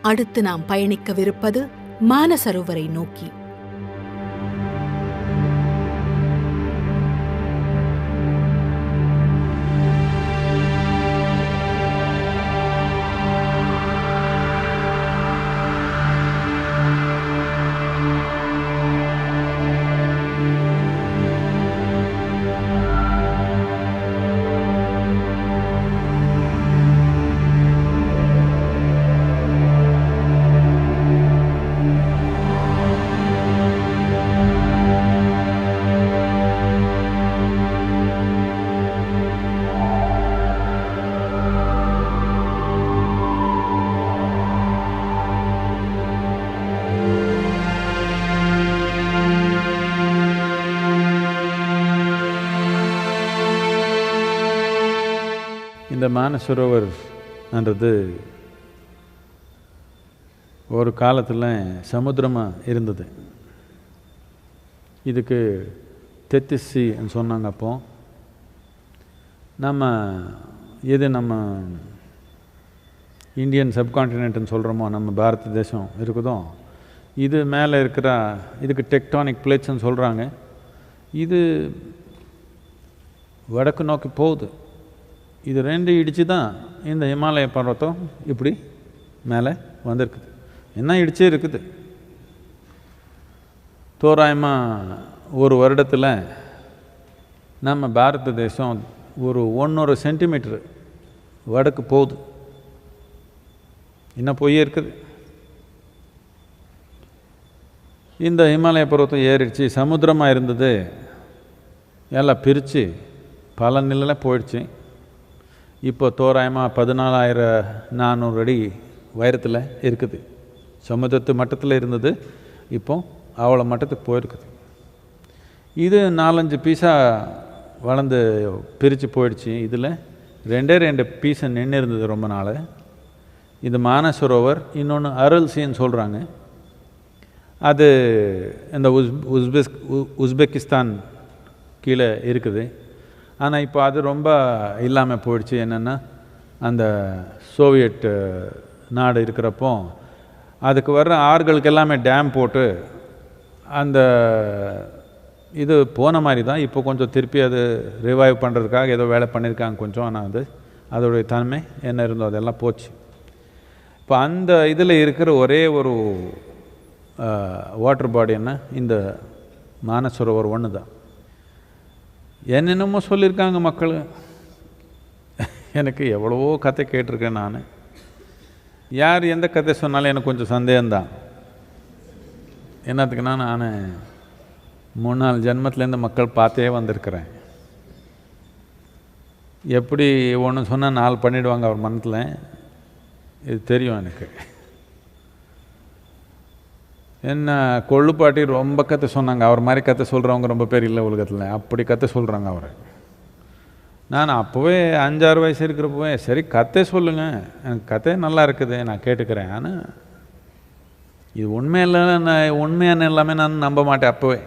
அடுத்து நாம் பயணிக்கவிருப்பது மானசரோவரை நோக்கி. இந்த மானசரோவர்ன்றது ஒரு காலத்தில் சமுத்திரமாக இருந்தது. இதுக்கு தெத்திசின்னு சொன்னாங்க. அப்போ நம்ம இந்தியன் சப்கான்டினென்ட்னு சொல்கிறோமோ, நம்ம பாரத தேசம் இருக்குதோ, இது மேலே இருக்கிற இதுக்கு டெக்டானிக் பிளேட்ஸ்ன்னு சொல்கிறாங்க. இது வடக்கு நோக்கி போகுது. இது ரெண்டு இடித்து தான் இந்த இமாலய பர்வத்தம் இப்படி மேலே வந்திருக்குது. என்ன இடிச்சே இருக்குது. தோராயமாக ஒரு வருடத்தில் நம்ம பாரத தேசம் ஒரு 1.5 சென்டிமீட்டரு வடக்கு போகுது. இன்னும் போயே இருக்குது. இந்த இமாலய பர்வத்தம் ஏறிடுச்சு. சமுத்திரமாக இருந்தது எல்லாம் பிரித்து பல நிலையில் போயிடுச்சு. இப்போ தோராயமாக 14,400 அடி உயரத்தில் இருக்குது. சமுத்திரத்து மட்டத்தில் இருந்தது, இப்போ அவ்வளோ மட்டத்துக்கு போயிருக்குது. இது 4-5 பீஸாக வளர்ந்து பிரித்து போயிடுச்சு. இதில் 2 பீஸை நின்று இருந்தது ரொம்ப நாள். இது மானசரோவர். இன்னொன்று அரல்சின்னு சொல்கிறாங்க. அது இந்த உஸ்பெகிஸ்தான் கீழே இருக்குது. ஆனால் இப்போ அது ரொம்ப இல்லாமல் போயிடுச்சு. என்னென்னா, அந்த சோவியட் நாடு இருக்கிறப்போ அதுக்கு வர்ற ஆறுகளுக்கு எல்லாமே டேம் போட்டு அந்த இது போன மாதிரி தான். இப்போ கொஞ்சம் திருப்பி அது ரிவைவ் பண்ணுறதுக்காக ஏதோ வேலை பண்ணியிருக்காங்க கொஞ்சம். ஆனால் அதோடைய தன்மை என்ன இருந்தோ அதெல்லாம் போச்சு. இப்போ அந்த இதில் இருக்கிற ஒரே ஒரு வாட்டர் பாடி என்ன, இந்த மானசரோவர் ஒன்று தான். என்னென்னமோ சொல்லியிருக்காங்க மக்கள். எனக்கு எவ்வளவோ கதை கேட்டிருக்கேன் நான். யார் எந்த கதை சொன்னாலும் எனக்கு கொஞ்சம் சந்தேகம்தான். என்னத்துக்குன்னா, நான் 3-4 ஜென்மத்துலேருந்து மக்கள் பார்த்தே வந்திருக்கிறேன். எப்படி ஒன்று சொன்னால் 4 பண்ணிவிடுவாங்க அவர் மனத்தில். இது தெரியும் எனக்கு. என்ன கொள்ளுப்பாட்டி ரொம்ப கதை சொன்னாங்க. அவர் மாதிரி கதை சொல்கிறவங்க ரொம்ப பேர் இல்லை உலகத்தில். அப்படி கதை சொல்கிறாங்க அவர். நான் அப்போவே 5-6 வயசு இருக்கிறப்பவே, சரி கதை சொல்லுங்கள், எனக்கு கதை நல்லா இருக்குது, நான் கேட்டுக்கிறேன். ஆனால் இது உண்மையான எல்லாமே நான் நம்ப மாட்டேன். அப்போவே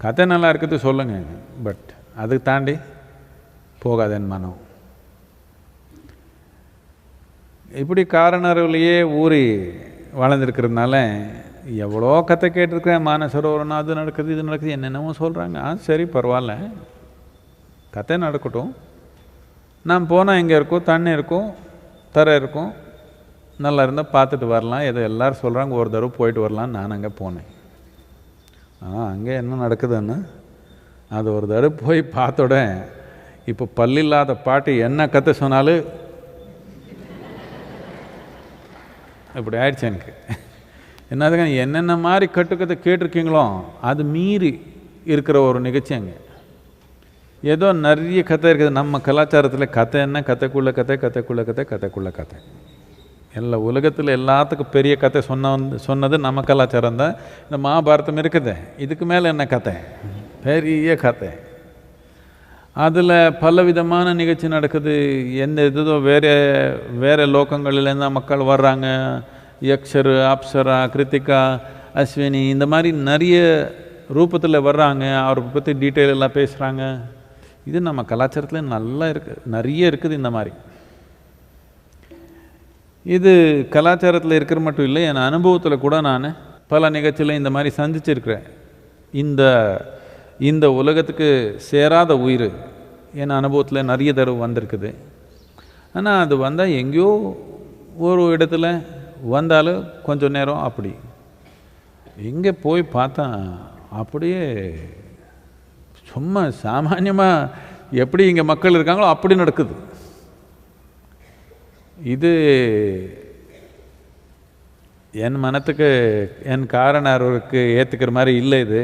கதை நல்லா இருக்குது சொல்லுங்கள், பட் அதுக்கு தாண்டி போகாதேன்னு மனம். இப்படி காரணர்களையே ஊறி வளர்ந்துருக்கிறதுனால எவ்வளோ கதை கேட்டிருக்கிறேன். மானசரோவரனா அது நடக்குது, இது நடக்குது, என்னென்னமோ சொல்கிறாங்க. சரி பரவாயில்ல, கதை நடக்கட்டும். நான் போனால் எங்கே இருக்கும், தண்ணி இருக்கும், தரை இருக்கும், நல்லா இருந்தால் பார்த்துட்டு வரலாம். ஏதோ எல்லோரும் சொல்கிறாங்க, ஒரு தடவை போயிட்டு வரலாம். நான் அங்கே போனேன். அங்கே என்ன நடக்குதுன்னு அது ஒரு தடவை போய் பார்த்தோட, இப்போ பல்லில்லாத பாட்டி என்ன கதை சொன்னாலும் இப்படி ஆயிடுச்சு எனக்கு. என்னதுங்க, என்னென்ன மாதிரி கட்டுக்கதை கேட்டிருக்கீங்களோ அது மீறி இருக்கிற ஒரு நிகழ்ச்சி அங்கே. ஏதோ நிறைய கதை இருக்குது நம்ம கலாச்சாரத்தில். கதை என்ன, கதைக்குள்ள கதை, கதைக்குள்ள கதை, கதைக்குள்ள கதை. எல்லா உலகத்தில் எல்லாத்துக்கும் பெரிய கதை சொன்னது நம்ம கலாச்சாரம் தான். இந்த மகாபாரதம் இருக்குது, இதுக்கு மேலே என்ன கதை, பெரிய கதை. அதில் பல விதமான நிகழ்ச்சி நடக்குது. எந்த இதுதோ வேறு லோகங்களிலேருந்து மக்கள் வர்றாங்க. யக்ஷரு, அப்சரா, கிருத்திகா, அஸ்வினி, இந்த மாதிரி நிறைய ரூபத்தில் வர்றாங்க. அவரை பற்றி டீட்டெயில் எல்லாம் பேசுகிறாங்க. இது நம்ம கலாச்சாரத்தில் நல்லா இருக்குது, நிறைய இருக்குது இந்த மாதிரி. இது கலாச்சாரத்தில் இருக்கிற மட்டும் இல்லை, என் அனுபவத்தில் கூட நான் பல நிகழ்ச்சியில் இந்த மாதிரி சந்திச்சிருக்கிறேன். இந்த இந்த உலகத்துக்கு சேராத உயிர் என் அனுபவத்தில் நிறைய தடவை வந்திருக்குது. ஆனால் அது வந்தால் எங்கேயோ ஒரு இடத்துல வந்தாலும் கொஞ்சம் நேரம் அப்படி இங்கே போய் பார்த்தா அப்படியே சும்மா சாமானியமாக எப்படி இங்கே மக்கள் இருக்காங்களோ அப்படி நடக்குது. இது என் மனத்துக்கு என் காரணருக்கு ஏற்றுக்கிற மாதிரி இல்லை இது.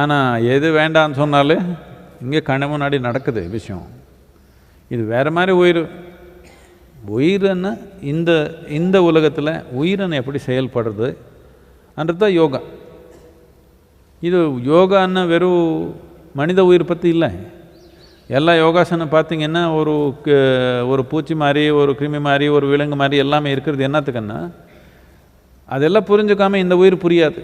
ஆனால் எது வேண்டான்னு சொன்னாலும் இங்கே கண்ணு முன்னாடி நடக்குது விஷயம். இது வேறு மாதிரி உயிர்னா இந்த இந்த உலகத்தில் உயிரன் எப்படி செயல்படுறது அன்றது தான் யோகா. இது யோகான்னா வெறும் மனித உயிர் பற்றி இல்லை. எல்லா யோகாசனம் பார்த்திங்கன்னா ஒரு பூச்சி மாதிரி, ஒரு கிருமி மாதிரி, ஒரு விலங்கு மாதிரி எல்லாமே இருக்கிறது என்னத்துக்குன்னா அதெல்லாம் புரிஞ்சுக்காமல் இந்த உயிர் புரியாது.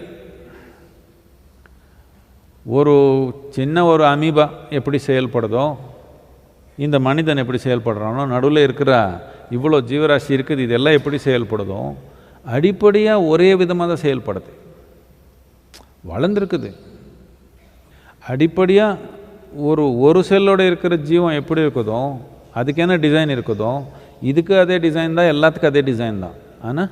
ஒரு சின்ன ஒரு அமீபா எப்படி செயல்படுதோ, இந்த மனிதன் எப்படி செயல்படுறானோ, நடுவில் இருக்கிற இவ்வளோ ஜீவராசி இருக்குது, இதெல்லாம் எப்படி செயல்படுதோ அடிப்படையாக ஒரே விதமாக தான் செயல்படுது. வளர்ந்துருக்குது. அடிப்படையாக ஒரு செல்லோடு இருக்கிற ஜீவம் எப்படி இருக்குதோ அதுக்கு என்ன டிசைன் இருக்குதோ இதுக்கு அதே டிசைன் தான், எல்லாத்துக்கும் அதே டிசைன் தான். ஆனால்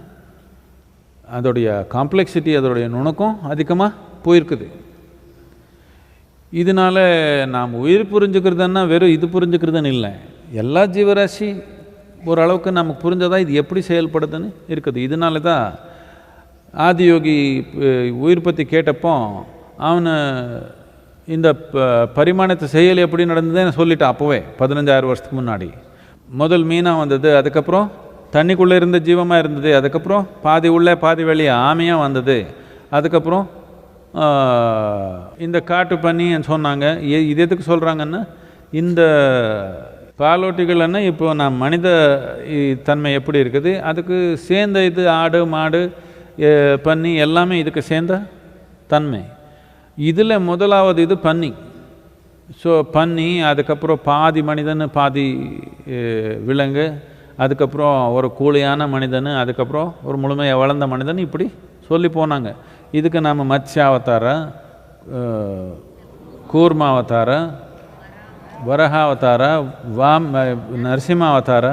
அதோடைய காம்ப்ளெக்சிட்டி, அதோடைய நுணுக்கம் அதிகமாக போயிருக்குது. இதனால் நாம் உயிர் புரிஞ்சுக்கிறதுன்னா வெறும் இது புரிஞ்சுக்கிறதுன்னு இல்லை, எல்லா ஜீவராசி ஓரளவுக்கு நமக்கு புரிஞ்சதா இது எப்படி செயல்படுதுன்னு இருக்குது. இதனால தான் ஆதியோகி உயிர் பற்றி கேட்டப்போ அவனை இந்த பரிமாணத்தை செயல் எப்படி நடந்ததுன்னு சொல்லிட்டான். அப்போவே 15,000 வருஷத்துக்கு முன்னாடி முதல் மீனாக வந்தது, அதுக்கப்புறம் தண்ணிக்குள்ளே இருந்த ஜீவமாக இருந்தது, அதுக்கப்புறம் பாதி உள்ளே பாதி வெளியே ஆமையாக வந்தது, அதுக்கப்புறம் இந்த காட்டு பண்ணின்னு சொன்னாங்க. இது எதுக்கு சொல்கிறாங்கன்னா இந்த பாலோட்டிகள்னா இப்போ நான் மனித தன்மை எப்படி இருக்குது அதுக்கு சேர்ந்த இது ஆடு மாடு பன்னி எல்லாமே இதுக்கு சேர்ந்த தன்மை. இதில் முதலாவது இது பன்னி. ஸோ பன்னி, அதுக்கப்புறம் பாதி மனிதன் பாதி விலங்கு, அதுக்கப்புறம் ஒரு கூலியான மனிதன், அதுக்கப்புறம் ஒரு முழுமையாக வளர்ந்த மனிதன், இப்படி சொல்லி போனாங்க. இதுக்கு நாம் மத்ஸ்யாவதார, கூர்மாவதார, வரஹாவதார, நரசிம்மாவதார,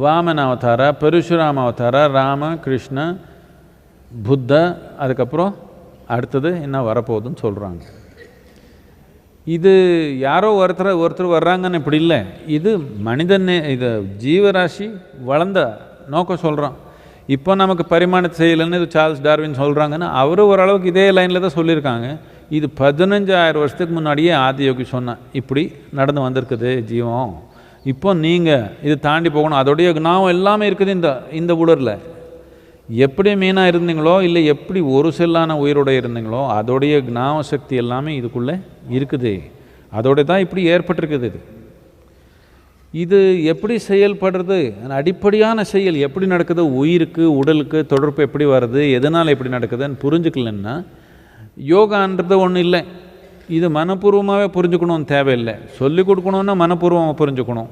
வாமனாவதார, பரசுராமாவதார, ராம கிருஷ்ண புத்த, அதுக்கப்புறம் அடுத்தது என்ன வரப்போகுதுன்னு சொல்கிறாங்க. இது யாரோ ஒருத்தர் வர்றாங்கன்னு இப்படி இல்லை, இது மனிதனே, இது ஜீவராசி வளர்ந்த நோக்கம் சொல்கிறான். இப்போ நமக்கு பரிமாணத்தை செய்யலைன்னு இது சார்ல்ஸ் டார்வின் சொல்கிறாங்கன்னா அவரும் ஓரளவுக்கு இதே லைனில் தான் சொல்லியிருக்காங்க. இது 15,000 வருஷத்துக்கு முன்னாடியே ஆதியோகி சொன்னான், இப்படி நடந்து வந்திருக்குது ஜீவம். இப்போ நீங்கள் இது தாண்டி போகணும். அதோடைய ஞாபகம் எல்லாமே இருக்குது இந்த உலரில். எப்படி மீனாக இருந்தீங்களோ இல்லை எப்படி ஒரு செல்லான உயிரோடு இருந்தீங்களோ அதோடைய ஞாபக சக்தி எல்லாமே இதுக்குள்ளே இருக்குது. அதோடு தான் இப்படி ஏற்பட்டிருக்குது. இது எப்படி செயல்படுறது, அடிப்படையான செயல் எப்படி நடக்குது, உயிருக்கு உடலுக்கு தொடர்பு எப்படி வருது, எதனால் எப்படி நடக்குதுன்னு புரிஞ்சுக்கலன்னா யோகான்றது ஒன்றும் இல்லை. இது மனப்பூர்வமாகவே புரிஞ்சுக்கணும்னு தேவையில்லை. சொல்லிக் கொடுக்கணுன்னா மனப்பூர்வமாக புரிஞ்சுக்கணும்.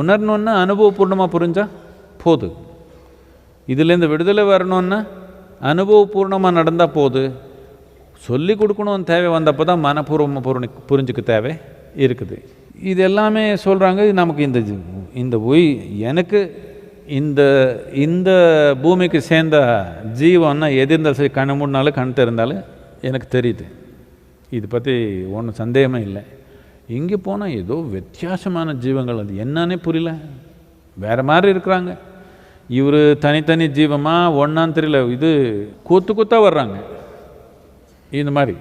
உணரணுன்னா அனுபவபூர்ணமாக புரிஞ்சால் போது. இதுலேருந்து விடுதலை வரணுன்னா அனுபவபூர்ணமாக நடந்தால் போது. சொல்லிக் கொடுக்கணும்னு தேவை வந்தப்போ தான் மனப்பூர்வமாக புரிஞ்சுக்க தேவை இருக்குது. இது எல்லாமே சொல்கிறாங்க. நமக்கு இந்த எனக்கு இந்த பூமிக்கு சேர்ந்த ஜீவன்னா எது இருந்தாலும் சரி, கண்ணு மூடினாலும் கண் திறந்தாலும் எனக்கு தெரியுது. இது பற்றி ஒன்றும் சந்தேகமே இல்லை. இங்கே போனால் ஏதோ வித்தியாசமான ஜீவங்கள், அது என்னன்னே புரியல, வேறு மாதிரி இருக்கிறாங்க. இவர் தனித்தனி ஜீவமாக ஒன்றான்னு தெரியல. இது கொத்தா வர்றாங்க இந்த மாதிரி.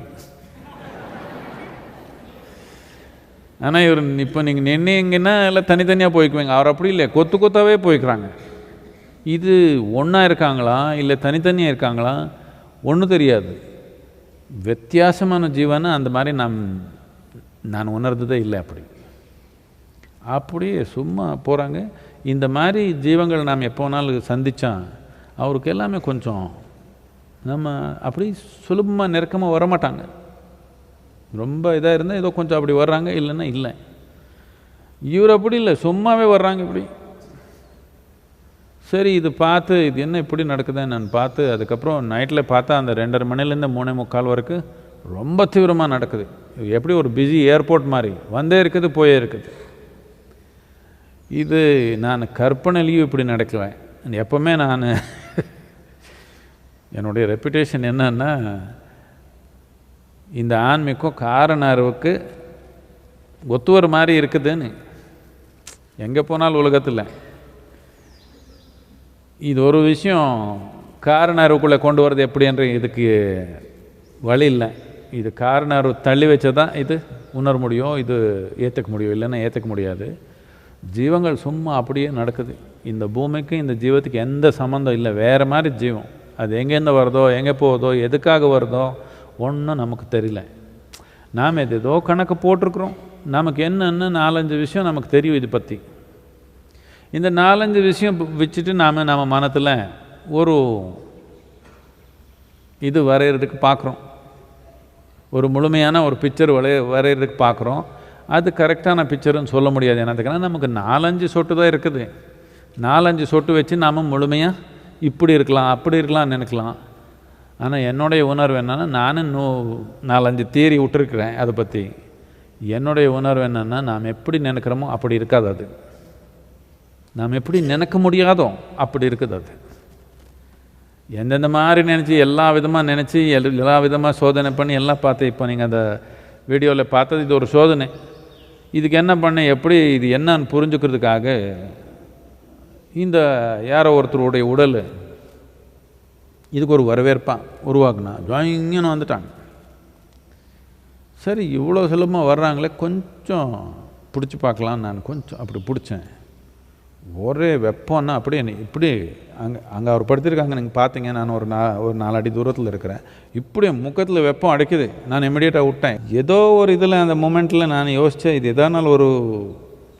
ஆனால் இவர் இப்போ நீங்கள் நின்னீங்கன்னா எல்லாம் தனித்தனியாக போய்க்குவீங்க. அவர் அப்படி இல்லை, கொத்தாவே போய்க்கிறாங்க. இது ஒன்றா இருக்காங்களா இல்லை தனித்தனியாக இருக்காங்களா ஒன்றும் தெரியாது. வித்தியாசமான ஜீவனை அந்த மாதிரி நான் உணர்ந்ததே இல்லை. அப்படியே சும்மா போகிறாங்க. இந்த மாதிரி ஜீவங்கள் நாம் எப்போனாலும் சந்தித்தா அவருக்கு எல்லாமே கொஞ்சம் நம்ம அப்படி சுலபமாக நெருக்கமாக வரமாட்டாங்க. ரொம்ப இதாக இருந்தால் ஏதோ கொஞ்சம் அப்படி வர்றாங்க, இல்லைன்னா இல்லை. இவர் அப்படி இல்லை, சும்மாவே வர்றாங்க. இப்படி சரி இது பார்த்து இது என்ன இப்படி நடக்குதுன்னு நான் பார்த்து அதுக்கப்புறம் நைட்டில் பார்த்தா அந்த 2:30 மணிலேருந்து 3:45 வரைக்கும் ரொம்ப தீவிரமாக நடக்குது. எப்படி ஒரு பிஸி ஏர்போர்ட் மாதிரி வந்தே இருக்குது போயே இருக்குது. இது நான் கற்பனையிலையும் இப்படி நடக்குவேன். எப்போவுமே நான் என்னுடைய ரெப்புடேஷன் என்னன்னா, இந்த ஆன்மீகம் காரண அறிவுக்கு ஒத்துவர மாதிரி இருக்குதுன்னு எங்கே போனாலும் உலகத்தில் இது ஒரு விஷயம் காரண அறிவுக்குள்ளே கொண்டு வரது எப்படின்ற இதுக்கு வழி இல்லை. இது காரண அறிவு தள்ளி வச்சதான் இது உணர முடியும், இது ஏற்றுக்க முடியும், இல்லைன்னா ஏற்றுக்க முடியாது. ஜீவங்கள் சும்மா அப்படியே நடக்குது. இந்த பூமிக்கு இந்த ஜீவத்துக்கு எந்த சம்மந்தம் இல்லை, வேறு மாதிரி ஜீவம். அது எங்கேருந்து வருதோ எங்கே போகுதோ எதுக்காக வருதோ ஒன்றும் நமக்கு தெரியல. நாம் ஏதோ கணக்கு போட்டிருக்கிறோம். நமக்கு என்னென்னு 4-5 விஷயம் நமக்கு தெரியும் இது பற்றி. இந்த 4-5 விஷயம் வச்சுட்டு நம்ம மனத்தில் ஒரு இது வரைகிறதுக்கு பார்க்குறோம். ஒரு முழுமையான ஒரு பிக்சர் வரைகிறதுக்கு பார்க்குறோம். அது கரெக்டான பிக்சருன்னு சொல்ல முடியாது. என்னத்துக்குன்னா நமக்கு 4-5 சொட்டு தான் இருக்குது. 4-5 சொட்டு வச்சு நாம் முழுமையாக இப்படி இருக்கலாம் அப்படி இருக்கலாம்னு நினைக்கலாம். ஆனால் என்னுடைய உணர்வு என்னென்னா, நானும் 4-5 தியரி விட்டுருக்குறேன் அதை பற்றி. என்னுடைய உணர்வு என்னென்னா, நாம் எப்படி நினைக்கிறோமோ அப்படி இருக்காது. அது நாம் எப்படி நினைக்க முடியாதோ அப்படி இருக்குது. அது எந்தெந்த மாதிரி நினச்சி எல்லா விதமாக நினச்சி எல்லா விதமாக சோதனை பண்ணி எல்லாம் பார்த்து, இப்போ நீங்கள் அந்த வீடியோவில் பார்த்தது இது ஒரு சோதனை. இதுக்கு என்ன பண்ண, எப்படி இது என்னன்னு புரிஞ்சுக்கிறதுக்காக இந்த யாரோ ஒருத்தருடைய உடல் இதுக்கு ஒரு வரவேற்பான் உருவாக்குனா ஜாயிங்கன்னு வந்துட்டாங்க. சரி இவ்வளோ சுலபமாக வர்றாங்களே, கொஞ்சம் பிடிச்சி பார்க்கலான்னு நான் கொஞ்சம் அப்படி பிடிச்சேன். ஒரே வெப்பம்னா அப்படியே இப்படி அங்கே அவர் படுத்திருக்காங்க, நீங்கள் பார்த்தீங்க. நான் ஒரு 4 அடி தூரத்தில் இருக்கிறேன். இப்படியே முகத்தில் வெப்பம் அடைக்குது. நான் இமிடியேட்டாக விட்டேன். ஏதோ ஒரு இதில் அந்த மூமெண்ட்டில் நான் யோசித்தேன், இது எதானாலும்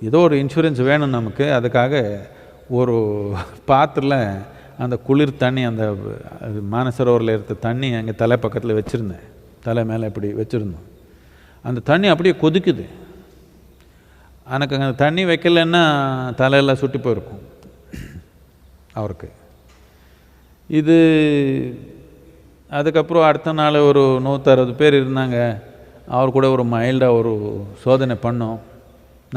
ஏதோ ஒரு இன்சூரன்ஸ் வேணும் நமக்கு. அதுக்காக ஒரு பாத்திரத்தில் அந்த குளிர் தண்ணி, அந்த மானசரோவரில் இருந்த தண்ணி அங்கே தலை பக்கத்தில் வச்சுருந்தேன். தலை மேலே இப்படி வச்சுருந்தோம். அந்த தண்ணி அப்படியே கொதிக்குது. எனக்கு அங்கே தண்ணி வைக்கலைன்னா தலையெல்லாம் சுட்டி போயிருக்கும் அவருக்கு. இது அதுக்கப்புறம் அடுத்த நாள் ஒரு 160 பேர் இருந்தாங்க. அவர் கூட ஒரு மைல்டாக ஒரு சோதனை பண்ணோம்.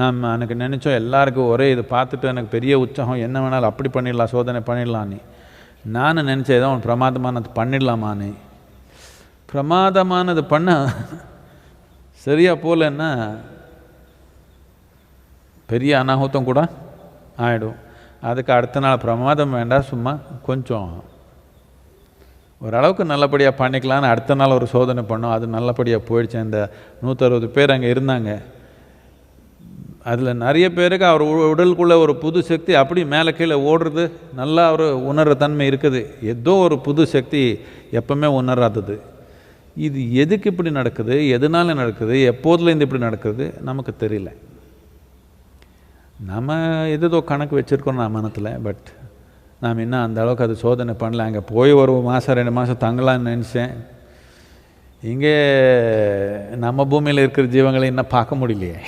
நாம் எனக்கு நினச்சோம் எல்லாருக்கும் ஒரே இது பார்த்துட்டு எனக்கு பெரிய உற்சாகம், என்ன வேணாலும் அப்படி பண்ணிடலாம், சோதனை பண்ணிடலான்னு. நான் நினச்சேன் ஏதோ பிரமாதமானது பண்ணிடலாமான்னு. பிரமாதமானது பண்ண சரியாக போகலன்னா பெரிய அனாಹುத்தம் கூட ஆகிடும். அதுக்கு அடுத்த நாள் பிரமாதம் வேண்டாம், சும்மா கொஞ்சம் ஓரளவுக்கு நல்லபடியாக பண்ணிக்கலான்னு அடுத்த நாள் ஒரு சோதனை பண்ணோம். அது நல்லபடியாக போயிடுச்சு. அந்த 160 பேர் அங்கே இருந்தாங்க. அதில் நிறைய பேருக்கு அவர் உடலுக்குள்ளே ஒரு புது சக்தி அப்படி மேலே கீழே ஓடுறது நல்லா ஒரு உணர்கிற தன்மை இருக்குது. ஏதோ ஒரு புது சக்தி எப்பவுமே உணராதது. இது எதுக்கு இப்படி நடக்குது, எதனால நடக்குது, எப்போதுலேருந்து இப்படி நடக்குது நமக்கு தெரியல. நம்ம ஏதோ கணக்கு வச்சுருக்கோம் நம்ம மனத்தில். பட் நாம் இன்னும் அந்த அளவுக்கு அது சோதனை பண்ணல. அங்கே போய் ஒரு மாதம் 2 மாதம் தங்கலான்னு நினச்சேன். இங்கே நம்ம பூமியில் இருக்கிற ஜீவங்களை இன்னும் பார்க்க முடியலையே.